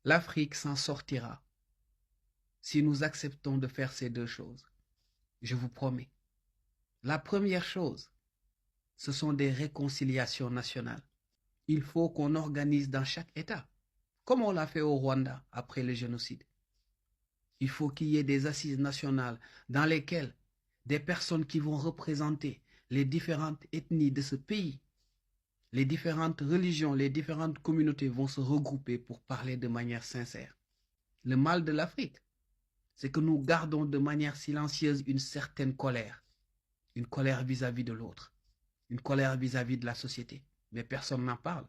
L'Afrique s'en sortira si nous acceptons de faire ces deux choses. Je vous promets. La première chose, ce sont des réconciliations nationales. Il faut qu'on organise dans chaque État, comme on l'a fait au Rwanda après le génocide. Il faut qu'il y ait des assises nationales dans lesquelles des personnes qui vont représenter les différentes ethnies de ce pays, les différentes religions, les différentes communautés vont se regrouper pour parler de manière sincère. Le mal de l'Afrique, c'est que nous gardons de manière silencieuse une certaine colère. Une colère vis-à-vis de l'autre. Une colère vis-à-vis de la société. Mais personne n'en parle.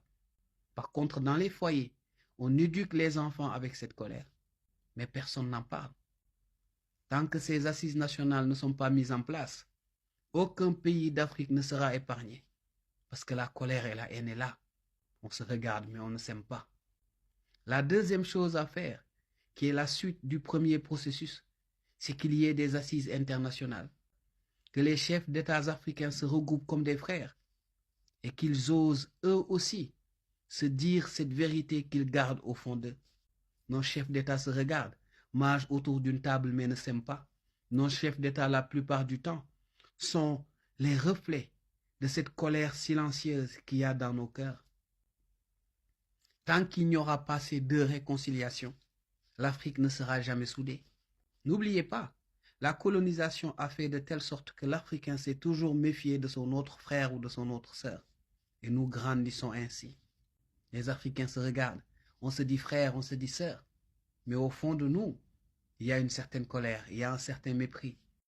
Par contre, dans les foyers, on éduque les enfants avec cette colère. Mais personne n'en parle. Tant que ces assises nationales ne sont pas mises en place, aucun pays d'Afrique ne sera épargné. Parce que la colère et la haine est là. On se regarde, mais on ne s'aime pas. La deuxième chose à faire, qui est la suite du premier processus, c'est qu'il y ait des assises internationales. Que les chefs d'États africains se regroupent comme des frères et qu'ils osent eux aussi se dire cette vérité qu'ils gardent au fond d'eux. Nos chefs d'État se regardent, mangent autour d'une table mais ne s'aiment pas. Nos chefs d'État, la plupart du temps, sont les reflets de cette colère silencieuse qu'il y a dans nos cœurs. Tant qu'il n'y aura pas ces deux réconciliations, l'Afrique ne sera jamais soudée. N'oubliez pas, la colonisation a fait de telle sorte que l'Africain s'est toujours méfié de son autre frère ou de son autre sœur. Et nous grandissons ainsi. Les Africains se regardent, on se dit frère, on se dit sœur. Mais au fond de nous, il y a une certaine colère, il y a un certain mépris.